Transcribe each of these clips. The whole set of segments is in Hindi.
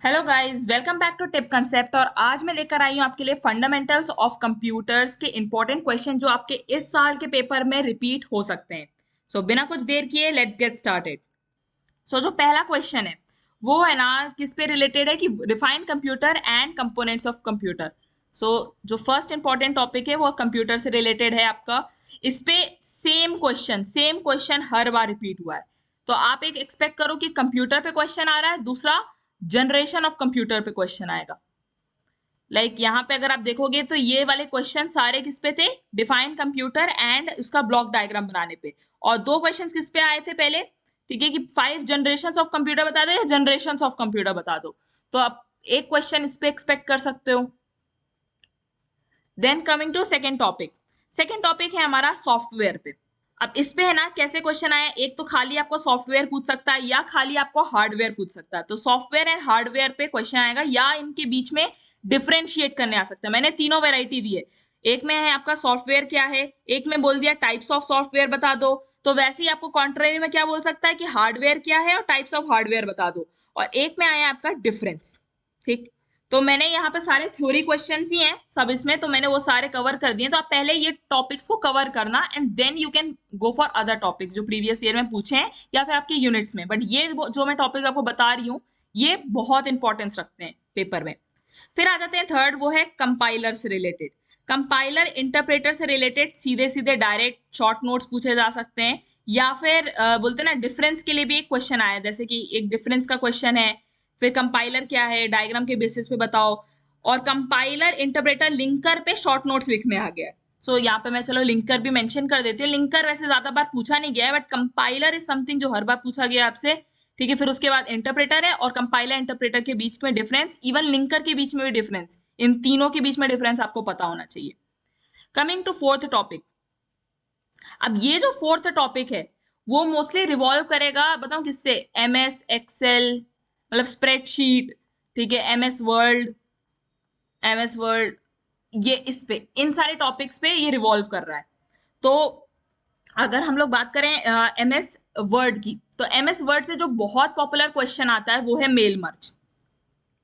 Hello guys, welcome back to tip concept. और आज मैं लेकर आई हूँ आपके लिए फंडामेंटल्स ऑफ कंप्यूटर्स के इंपॉर्टेंट क्वेश्चन जो आपके इस साल के पेपर में रिपीट हो सकते हैं। बिना कुछ देर किए लेट्स गेट स्टार्टेड। जो पहला क्वेश्चन है वो है ना, किस पे रिलेटेड है कि define computer and components of computer. जो फर्स्ट इंपॉर्टेंट टॉपिक है वो कंप्यूटर से रिलेटेड है आपका। इस पे सेम क्वेश्चन हर बार रिपीट हुआ है। तो आप एक एक्सपेक्ट करो कि कंप्यूटर पे क्वेश्चन आ रहा है, दूसरा जनरेशन ऑफ कंप्यूटर पे क्वेश्चन आएगा। यहाँ पे अगर आप देखोगे तो ये वाले क्वेश्चन सारे किस पे थे, डिफाइन कंप्यूटर एंड उसका ब्लॉक डायग्राम बनाने पे। और दो क्वेश्चंस किस पे आए थे पहले, ठीक है, कि 5 जनरेशन ऑफ कंप्यूटर बता दो या जनरेशन ऑफ कंप्यूटर बता दो। तो आप एक क्वेश्चन इस पे एक्सपेक्ट कर सकते हो। Then coming to second topic है हमारा सॉफ्टवेयर पे। अब इस पे है ना, कैसे क्वेश्चन आया, एक तो खाली आपको सॉफ्टवेयर पूछ सकता है या खाली आपको हार्डवेयर पूछ सकता है। तो सॉफ्टवेयर एंड हार्डवेयर पे क्वेश्चन आएगा या इनके बीच में डिफरेंशिएट करने आ सकता है। मैंने तीनों वेराइटी दी है। एक में है आपका सॉफ्टवेयर क्या है, एक में बोल दिया टाइप्स ऑफ सॉफ्टवेयर बता दो। तो वैसे ही आपको कॉन्ट्रेरी में क्या बोल सकता है कि हार्डवेयर क्या है और टाइप्स ऑफ हार्डवेयर बता दो। और एक में आया आपका डिफरेंस। ठीक, तो मैंने यहाँ पे सारे थ्योरी क्वेश्चंस ही हैं सब इसमें, तो मैंने वो सारे कवर कर दिए। तो आप पहले ये टॉपिक्स को कवर करना and then you can go for other topics जो प्रीवियस ईयर में पूछे हैं या फिर आपके यूनिट्स में। बट ये जो मैं टॉपिक आपको बता रही हूँ ये बहुत इंपॉर्टेंस रखते हैं पेपर में। फिर आ जाते हैं थर्ड, वो है कंपाइलर से रिलेटेड। कंपाइलर इंटरप्रेटर से रिलेटेड सीधे सीधे डायरेक्ट शॉर्ट नोट्स पूछे जा सकते हैं, या फिर बोलते हैं ना डिफरेंस के लिए भी एक क्वेश्चन आया, जैसे कि एक डिफरेंस का क्वेश्चन है, फिर कंपाइलर क्या है डायग्राम के बेसिस पे बताओ। और कंपाइलर इंटरप्रेटर लिंकर पे शॉर्ट नोट्स लिखने आ गया है। यहाँ पे मैं चलो लिंकर भी मेंशन कर देती हूँ। लिंकर वैसे ज्यादा बार पूछा नहीं गया है, बट कंपाइलर इज समथिंग जो हर बार पूछा गया आपसे। ठीक है, फिर उसके बाद इंटरप्रेटर है और कंपाइलर इंटरप्रेटर के बीच में डिफरेंस, इवन लिंकर के बीच में भी डिफरेंस, इन तीनों के बीच में डिफरेंस आपको पता होना चाहिए। Coming to fourth topic. अब ये जो फोर्थ टॉपिक है वो मोस्टली रिवॉल्व करेगा, बताऊं किससे, एम एस एक्सेल, मतलब स्प्रेडशीट, ठीक है, एम एस वर्ड, ये इस पे, इन सारे टॉपिक्स पे ये रिवॉल्व कर रहा है। तो अगर हम लोग बात करें एम एस वर्ड की, तो एम एस वर्ड से जो बहुत पॉपुलर क्वेश्चन आता है वो है मेल मर्ज।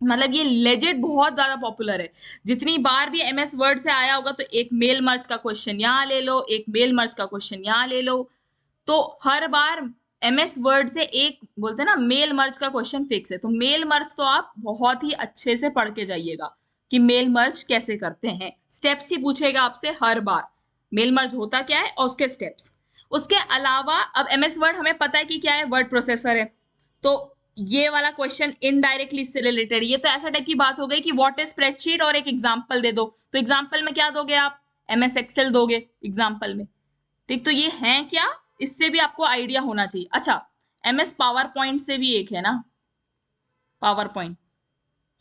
मतलब ये लेजेंड बहुत ज्यादा पॉपुलर है। जितनी बार भी एम एस वर्ड से आया होगा तो एक मेल मर्ज का क्वेश्चन यहाँ ले लो, एक मेल मर्ज का क्वेश्चन यहाँ ले लो। तो हर बार एम एस वर्ड से एक बोलते हैं ना मेल मर्ज का क्वेश्चन फिक्स है। तो मेल मर्ज तो आप बहुत ही अच्छे से पढ़ के जाइएगा कि मेल मर्ज कैसे करते हैं। स्टेप्स ही पूछेगा आपसे हर बार, मेल मर्ज होता क्या है और उसके स्टेप्स। उसके अलावा अब एम एस वर्ड हमें पता है कि क्या है, वर्ड प्रोसेसर है। तो ये वाला क्वेश्चन इनडायरेक्टली इससे रिलेटेड, ये तो ऐसा टाइप की बात हो गई कि व्हाट इज स्प्रेडशीट और एक एग्जांपल दे दो। तो एग्जांपल में क्या दोगे आप, एम एस एक्सेल दोगे एग्जांपल में। ठीक, तो ये है क्या, इससे भी आपको आइडिया होना चाहिए। अच्छा, एम एस पावर पॉइंट से भी एक है ना, पावर पॉइंट,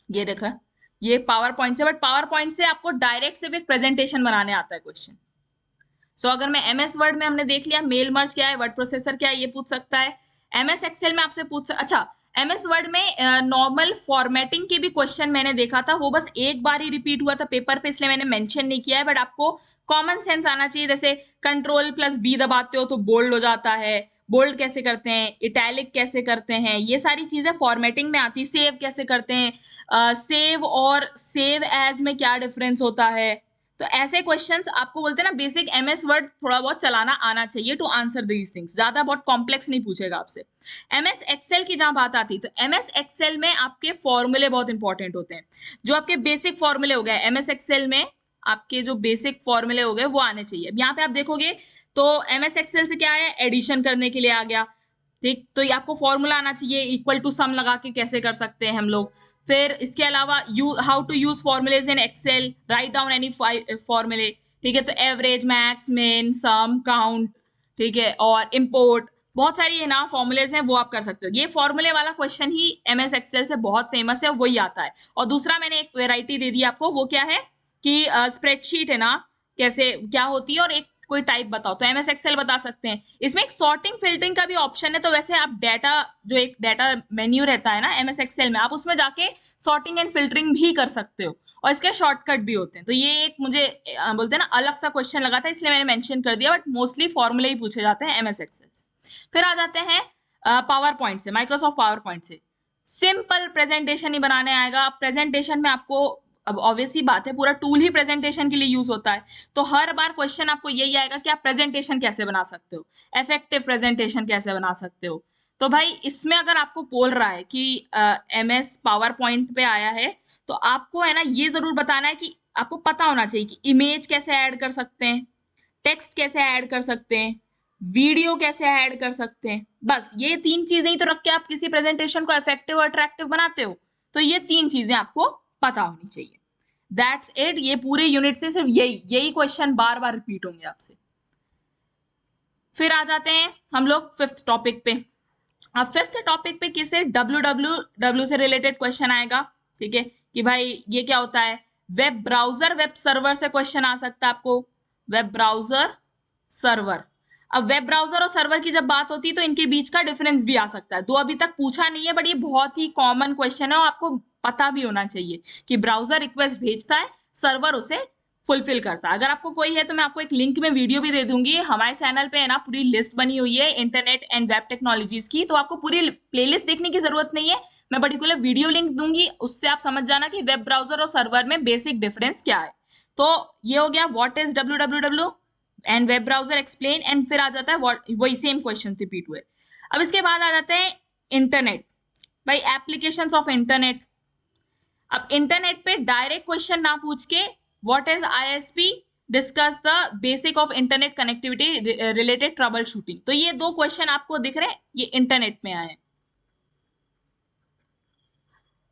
ये देखा, ये पावर पॉइंट से, बट पावर पॉइंट से आपको डायरेक्ट से भी एक प्रेजेंटेशन बनाने आता है क्वेश्चन। अगर मैं एम एस वर्ड में हमने देख लिया मेल मर्ज क्या है, वर्ड प्रोसेसर क्या है, ये पूछ सकता है। एम एस एक्सेल में आपसे अच्छा, एम एस वर्ड में नॉर्मल फॉर्मेटिंग के भी क्वेश्चन मैंने देखा था, वो बस एक बार ही रिपीट हुआ था पेपर पे, इसलिए मैंने मेंशन नहीं किया है। बट आपको कॉमन सेंस आना चाहिए, जैसे कंट्रोल प्लस बी दबाते हो तो बोल्ड हो जाता है, बोल्ड कैसे करते हैं, इटैलिक कैसे करते हैं, ये सारी चीजें फॉर्मेटिंग में आती। सेव कैसे करते हैं, सेव और सेव एज में क्या डिफरेंस होता है। तो ऐसे क्वेश्चंस आपको बोलते हैं ना, बेसिक एमएस वर्ड थोड़ा बहुत चलाना आना चाहिए टू आंसर दीज थिंग्स, ज्यादा बहुत कॉम्प्लेक्स नहीं पूछेगा आपसे। एमएस एक्सेल की जहां बात आती है, तो एमएस एक्सेल में आपके फॉर्मूले बहुत इंपॉर्टेंट होते हैं। जो आपके बेसिक फॉर्मूले हो गए एमएस एक्सेल में, आपके जो बेसिक फॉर्मूले हो गए वो आने चाहिए। अब यहाँ पे आप देखोगे तो एमएस एक्सेल से क्या है, एडिशन करने के लिए आ गया। ठीक, तो ये आपको फॉर्मूला आना चाहिए, इक्वल टू सम लगा के कैसे कर सकते हैं हम लोग। फिर इसके अलावा how to use formulas in Excel, write down any formulae. ठीक है, तो एवरेज, मैक्स, मिन, सम, काउंट, ठीक है, और इंपोर्ट, बहुत सारी है ना फॉर्मुलेज हैं, वो आप कर सकते हो। ये फॉर्मूले वाला क्वेश्चन ही एमएस एक्सेल से बहुत फेमस है, वही आता है। और दूसरा मैंने एक वेराइटी दे दी आपको, वो क्या है कि स्प्रेडशीट है ना, कैसे क्या होती है, और एक कोई टाइप बताओ, तो एमएस एक्सेल बता सकते हैं। इसमें एक सॉर्टिंग फिल्टरिंग का भी ऑप्शन है। तो वैसे आप डाटा, जो एक डाटा मेन्यू रहता है ना एमएस एक्सेल में, आप उसमें जाके सॉर्टिंग एंड फिल्टरिंग भी कर सकते हो, और इसके शॉर्टकट भी होते हैं। तो ये एक मुझे बोलते हैं ना अलग सा क्वेश्चन लगा था, इसलिए मैंने मेंशन कर दिया। बट मोस्टली फॉर्मूले ही पूछे जाते हैं एमएस एक्सेल से। फिर आ जाते हैं पावर पॉइंट से, माइक्रोसॉफ्ट पावर पॉइंट से। सिंपल प्रेजेंटेशन ही बनाने आएगा। प्रेजेंटेशन में आपको, अब ऑब्वियसली बात है, पूरा टूल ही प्रेजेंटेशन के लिए यूज होता है, तो हर बार क्वेश्चन आपको यही आएगा कि आप प्रेजेंटेशन कैसे बना सकते हो, इफेक्टिव प्रेजेंटेशन कैसे बना सकते हो। तो भाई इसमें अगर आपको बोल रहा है कि एमएस पावर पॉइंट पे आया है, तो आपको है ना ये जरूर बताना है कि आपको पता होना चाहिए कि इमेज कैसे ऐड कर सकते हैं, टेक्स्ट कैसे ऐड कर सकते हैं, वीडियो कैसे ऐड कर सकते हैं। बस ये 3 चीजें ही तो रख के आप किसी प्रेजेंटेशन को इफेक्टिव और अट्रैक्टिव बनाते हो। तो ये 3 चीजें आपको पता होनी चाहिए। That's it. ये पूरे यूनिट से सिर्फ यही क्वेश्चन बार बार रिपीट होंगे आपसे। फिर आ जाते हैं हम लोग 5th टॉपिक पे। अब 5th टॉपिक पे किसे www से रिलेटेड क्वेश्चन आएगा। ठीक है कि भाई ये क्या होता है, वेब ब्राउजर वेब सर्वर से क्वेश्चन आ सकता है आपको, वेब ब्राउजर सर्वर। अब वेब ब्राउजर और सर्वर की जब बात होती है तो इनके बीच का डिफरेंस भी आ सकता है। दो अभी तक पूछा नहीं है, बट ये बहुत ही कॉमन क्वेश्चन है और आपको पता भी होना चाहिए कि ब्राउजर रिक्वेस्ट भेजता है, सर्वर उसे फुलफिल करता है। अगर आपको कोई है तो मैं आपको एक लिंक में वीडियो भी दे दूंगी। हमारे चैनल पे है ना पूरी लिस्ट बनी हुई है इंटरनेट एंड वेब टेक्नोलॉजीज की, तो आपको पूरी प्लेलिस्ट देखने की जरूरत नहीं है। मैं पर्टिकुलर वीडियो लिंक दूंगी, उससे आप समझ जाना कि वेब ब्राउजर और सर्वर में बेसिक डिफरेंस क्या है। तो ये हो गया what is www and web browser explain, and फिर आ जाता है वही सेम क्वेश्चन रिपीट हुए। अब इसके बाद आ जाते हैं इंटरनेट, भाई एप्लीकेशंस ऑफ इंटरनेट। अब इंटरनेट पे डायरेक्ट क्वेश्चन ना पूछ के what is ISP, discuss the basic of internet connectivity related trouble shooting. तो ये 2 क्वेश्चन आपको दिख रहे हैं, ये इंटरनेट में आए।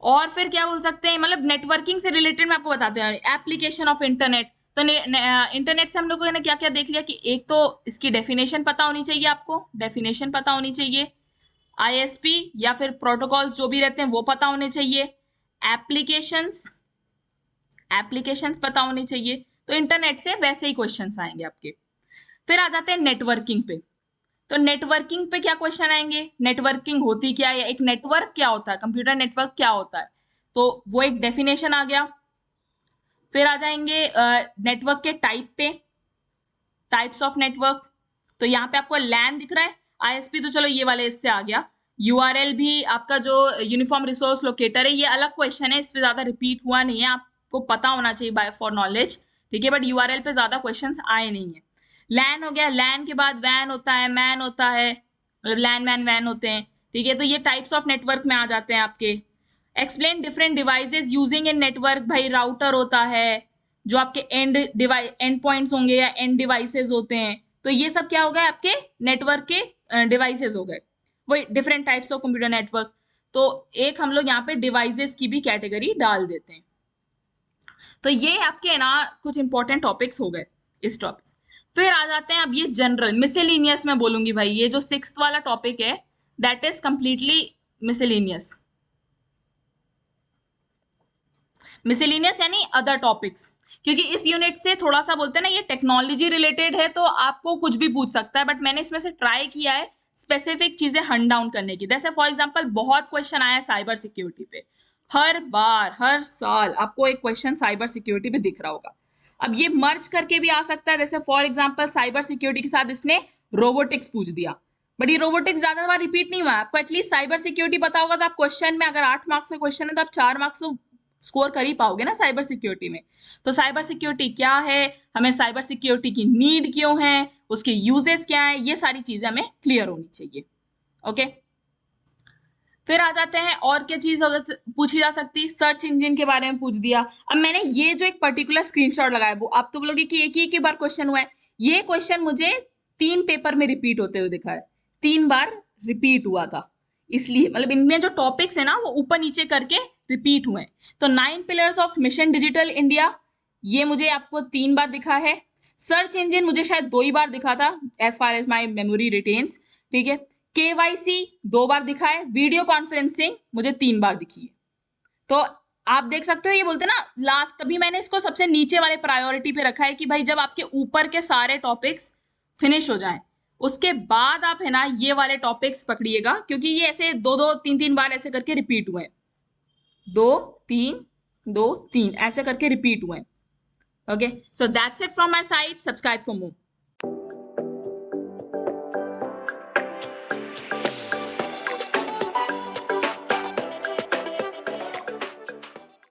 और फिर क्या बोल सकते हैं, मतलब नेटवर्किंग से रिलेटेड मैं आपको बताते हैं एप्लीकेशन ऑफ इंटरनेट। तो इंटरनेट से हम लोगों ने क्या क्या देख लिया कि एक तो इसकी डेफिनेशन पता होनी चाहिए, आपको डेफिनेशन पता होनी चाहिए, आईएसपी या फिर प्रोटोकॉल्स जो भी रहते हैं वो पता होने चाहिए, एप्लीकेशंस एप्लीकेशंस पता होनी चाहिए। तो इंटरनेट से वैसे ही क्वेश्चंस आएंगे आपके। फिर आ जाते हैं नेटवर्किंग पे। तो नेटवर्किंग पे क्या क्वेश्चन आएंगे, नेटवर्किंग होती क्या है, एक नेटवर्क क्या होता है, कंप्यूटर नेटवर्क क्या होता है, तो वो एक डेफिनेशन आ गया। फिर आ जाएंगे नेटवर्क के टाइप पे, टाइप्स ऑफ नेटवर्क। तो यहाँ पे आपको लैन दिख रहा है, आईएसपी तो चलो ये वाले इससे आ गया। यूआरएल भी आपका जो यूनिफॉर्म रिसोर्स लोकेटर है, ये अलग क्वेश्चन है, इस पे ज्यादा रिपीट हुआ नहीं है, आपको पता होना चाहिए बाय फॉर नॉलेज। ठीक है, बट यूआरएल पे ज्यादा क्वेश्चंस आए नहीं है। लैन हो गया, लैन के बाद वैन होता है, मैन होता है, मतलब लैन मैन वैन होते हैं। ठीक है, तो ये टाइप्स ऑफ नेटवर्क में आ जाते हैं आपके। Explain different devices using in network, भाई राउटर होता है, जो आपके एंड पॉइंट्स होंगे या एंड डिवाइसेस होते हैं। तो ये सब क्या हो गए आपके नेटवर्क के डिवाइसेस हो गए, वही different types of computer network. तो एक हम लोग यहाँ पे डिवाइसेस की भी कैटेगरी डाल देते हैं। तो ये आपके ना कुछ इंपॉर्टेंट टॉपिक्स हो गए इस टॉपिक। फिर आ जाते हैं अब ये जनरल मिसलेनियस में बोलूंगी भाई, ये जो 6th वाला टॉपिक है that is completely miscellaneous. Miscellaneous यानी अदर टॉपिक्स, क्योंकि इस यूनिट से थोड़ा सा बोलते हैं ना ये टेक्नोलॉजी रिलेटेड है, तो आपको कुछ भी पूछ सकता है, बट मैंने इसमें से ट्राई किया है स्पेसिफिक चीजें हंड डाउन करने की। जैसे फॉर एग्जांपल बहुत क्वेश्चन आया साइबर सिक्योरिटी पे, हर बार हर साल आपको एक क्वेश्चन साइबर सिक्योरिटी पे दिख रहा होगा। अब ये मर्ज करके भी आ सकता है, जैसे फॉर एग्जांपल साइबर सिक्योरिटी के साथ इसने रोबोटिक्स पूछ दिया, बट ये रोबोटिक्स ज्यादा बार रिपीट नहीं हुआ। आपको एटलीस्ट साइबर सिक्योरिटी पता होगा, तो आप क्वेश्चन में अगर 8 मार्क्स का क्वेश्चन है तो आप 4 मार्क्स तो स्कोर कर ही पाओगे ना साइबर सिक्योरिटी में। तो साइबर सिक्योरिटी क्या है, हमें साइबर सिक्योरिटी की नीड क्यों है, उसके यूजेस क्या है, ये सारी चीजें हमें क्लियर होनी चाहिए। ओके, फिर आ जाते हैं और क्या चीज पूछी जा सकती, सर्च इंजन के बारे में पूछ दिया। अब मैंने ये जो एक पर्टिकुलर स्क्रीनशॉट लगाया, वो आप तो बोलोगे कि एक ही बार क्वेश्चन हुआ है, ये क्वेश्चन मुझे 3 पेपर में रिपीट होते हुए दिखा है, 3 बार रिपीट हुआ था, इसलिए मतलब इनमें जो टॉपिक्स है ना वो ऊपर नीचे करके रिपीट हुए। तो 9 pillars of mission digital India, ये मुझे आपको 3 बार दिखा है। सर्च इंजन मुझे शायद 2 ही बार दिखा था, as far as my memory retains. ठीक है, केवाईसी 2 बार दिखा है, वीडियो कॉन्फ्रेंसिंग मुझे 3 बार दिखी है। तो आप देख सकते हो, ये बोलते हैं ना लास्ट, तभी मैंने इसको सबसे नीचे वाले प्रायोरिटी पे रखा है कि भाई जब आपके ऊपर के सारे टॉपिक्स फिनिश हो जाएं, उसके बाद आप है ना ये वाले टॉपिक्स पकड़िएगा, क्योंकि ये ऐसे 2-2 3-3 बार ऐसे करके रिपीट हुए, 2-3 2-3 ऐसे करके रिपीट हुए। Okay, so that's it from my side, subscribe for more.